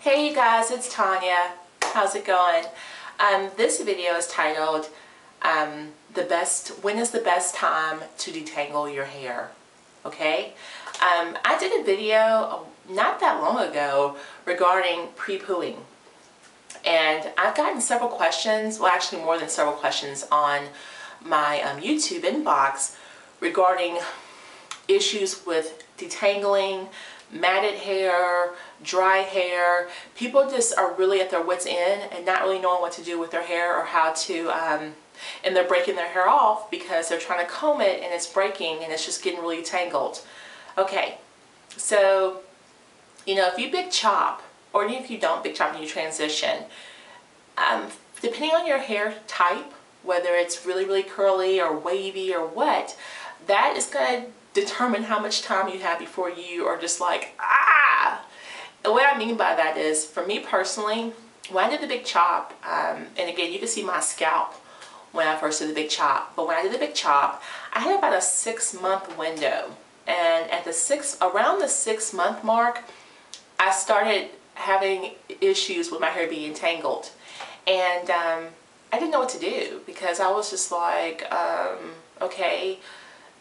Hey you guys, it's Tanya. How's it going? This video is titled When is the best time to detangle your hair? Okay? I did a video not that long ago regarding pre-pooing. And I've gotten several questions, well actually more than several questions on my YouTube inbox regarding issues with detangling, matted hair, dry hair. People just are really at their wits' end and not really knowing what to do with their hair or how to, and they're breaking their hair off because they're trying to comb it and it's breaking and it's just getting really tangled. Okay, so, you know, if you big chop, or even if you don't big chop and you transition, depending on your hair type, whether it's really curly or wavy or what, that is going to determine how much time you have before you are just like, ah! And what I mean by that is, for me personally, when I did the big chop, and again, you can see my scalp when I first did the big chop, but when I did the big chop, I had about a 6-month window. And at around the 6-month mark, I started having issues with my hair being tangled. And I didn't know what to do because I was just like, okay,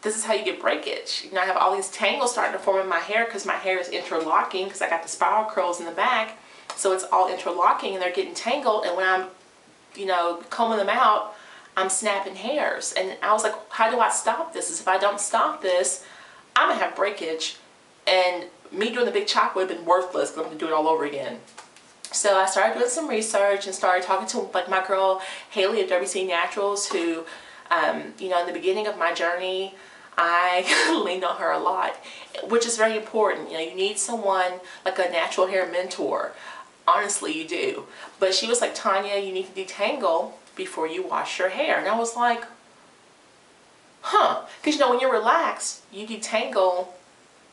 this is how you get breakage. You know, I have all these tangles starting to form in my hair because my hair is interlocking because I got the spiral curls in the back. So it's all interlocking and they're getting tangled. And when I'm, you know, combing them out, I'm snapping hairs. And I was like, how do I stop this? If I don't stop this, I'm going to have breakage. And me doing the big chop would have been worthless because I'm going to do it all over again. So I started doing some research and started talking to like my girl Haley of WC Naturals, who, you know, in the beginning of my journey, I leaned on her a lot, which is very important. You know, you need someone like a natural hair mentor. Honestly, you do. But she was like, Tanya, you need to detangle before you wash your hair. And I was like, huh. Because, you know, when you're relaxed, you detangle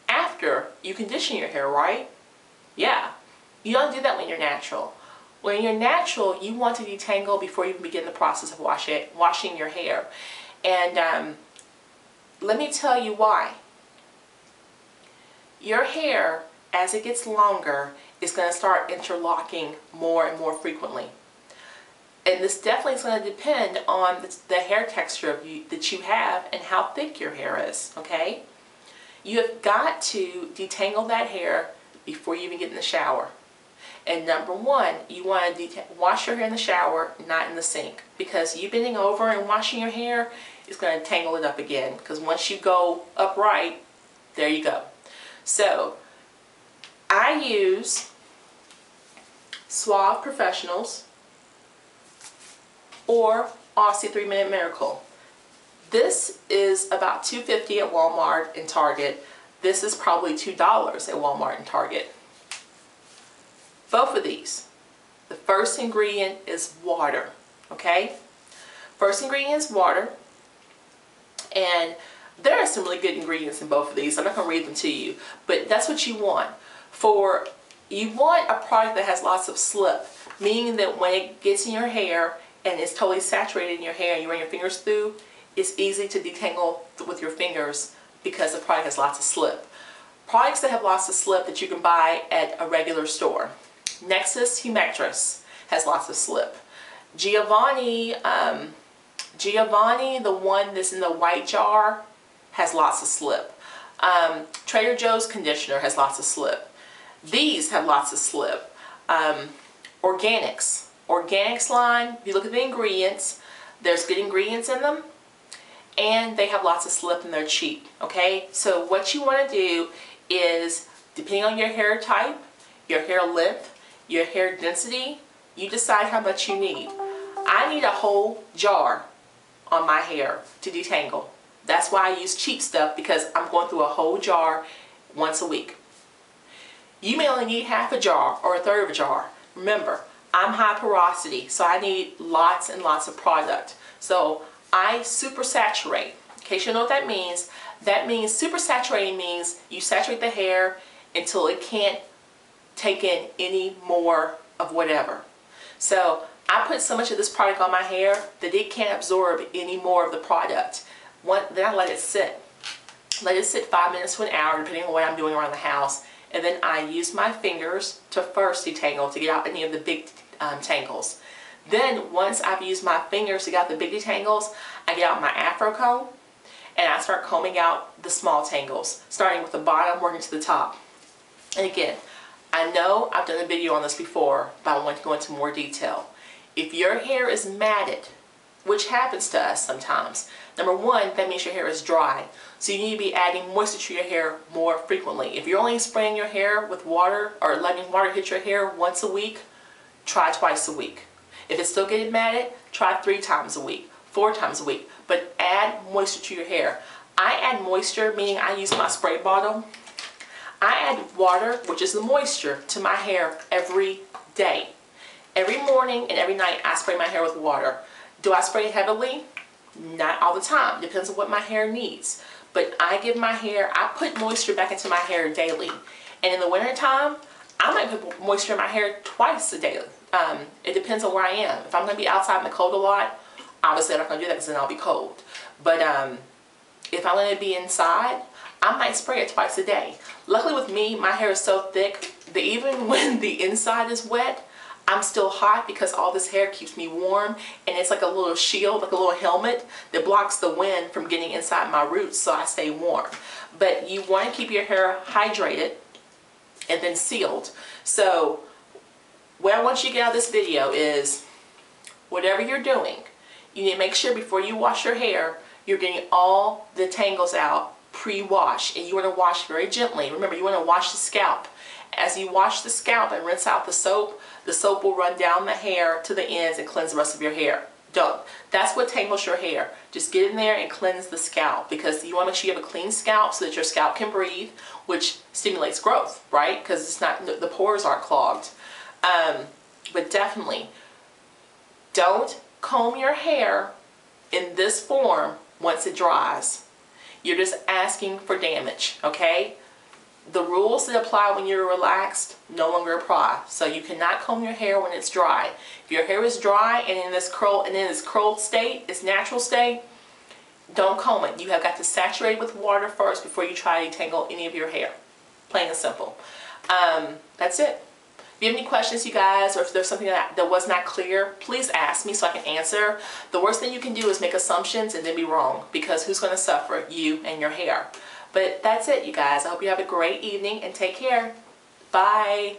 after you condition your hair, right? Yeah. You don't do that when you're natural. When you're natural, you want to detangle before you begin the process of washing your hair. And let me tell you why. Your hair, as it gets longer, is going to start interlocking more and more frequently. And this definitely is going to depend on the hair texture that you have and how thick your hair is, okay? You have got to detangle that hair before you even get in the shower. And number one, you want to wash your hair in the shower, not in the sink. Because you bending over and washing your hair is going to tangle it up again. Because once you go upright, there you go. So, I use Suave Professionals or Aussie 3-Minute Miracle. This is about $2.50 at Walmart and Target. This is probably $2 at Walmart and Target. Both of these. The first ingredient is water, okay? First ingredient is water. And there are some really good ingredients in both of these. I'm not going to read them to you, but that's what you want. You want a product that has lots of slip, meaning that when it gets in your hair and it's totally saturated in your hair and you run your fingers through, it's easy to detangle with your fingers because the product has lots of slip. Products that have lots of slip that you can buy at a regular store. Nexus Humectress has lots of slip. Giovanni, the one that's in the white jar, has lots of slip. Trader Joe's conditioner has lots of slip. These have lots of slip. Organics line, if you look at the ingredients, there's good ingredients in them, and they have lots of slip and they're cheap, okay? So what you want to do is, depending on your hair type, your hair length, your hair density, you decide how much you need. I need a whole jar on my hair to detangle. That's why I use cheap stuff, because I'm going through a whole jar once a week. You may only need half a jar or a third of a jar. Remember, I'm high porosity, so I need lots and lots of product. So I super saturate. In case you know what that means super saturating means you saturate the hair until it can't take in any more of whatever. So I put so much of this product on my hair that it can't absorb any more of the product. Then I let it sit. Let it sit 5 minutes to an hour, depending on what I'm doing around the house, and then I use my fingers to first detangle to get out any of the big tangles. Then once I've used my fingers to get out the big detangles, I get out my afro comb and I start combing out the small tangles, starting with the bottom, working to the top. And again, I know I've done a video on this before, but I want to go into more detail. If your hair is matted, which happens to us sometimes, number one, that means your hair is dry. So you need to be adding moisture to your hair more frequently. If you're only spraying your hair with water or letting water hit your hair once a week, try twice a week. If it's still getting matted, try 3 times a week, 4 times a week. But add moisture to your hair. I add moisture, meaning I use my spray bottle. I add water, which is the moisture, to my hair every day. Every morning and every night I spray my hair with water. Do I spray heavily? Not all the time. Depends on what my hair needs. But I give my hair, I put moisture back into my hair daily. And in the winter time, I might put moisture in my hair twice a day. It depends on where I am. If I'm going to be outside in the cold a lot, obviously I'm not going to do that because then I'll be cold. But if I'm going to be inside, I might spray it twice a day. Luckily with me, my hair is so thick that even when the inside is wet, I'm still hot because all this hair keeps me warm, and it's like a little shield, like a little helmet that blocks the wind from getting inside my roots, so I stay warm. But you want to keep your hair hydrated and then sealed. So what I want you to get out of this video is, whatever you're doing, you need to make sure before you wash your hair, you're getting all the tangles out pre-wash, and you want to wash very gently. Remember, you want to wash the scalp. As you wash the scalp and rinse out the soap will run down the hair to the ends and cleanse the rest of your hair. That's what tangles your hair. Just get in there and cleanse the scalp, because you want to make sure you have a clean scalp so that your scalp can breathe, which stimulates growth, right? Because it's not, the pores aren't clogged. But definitely don't comb your hair in this form once it dries. You're just asking for damage, okay? The rules that apply when you're relaxed no longer apply. So you cannot comb your hair when it's dry. If your hair is dry and in this curled state, its natural state, don't comb it. You have got to saturate it with water first before you try to detangle any of your hair. Plain and simple. That's it. If you have any questions, you guys, or if there's something that was not clear, please ask me so I can answer. The worst thing you can do is make assumptions and then be wrong, because who's going to suffer? You and your hair. But that's it, you guys. I hope you have a great evening and take care. Bye.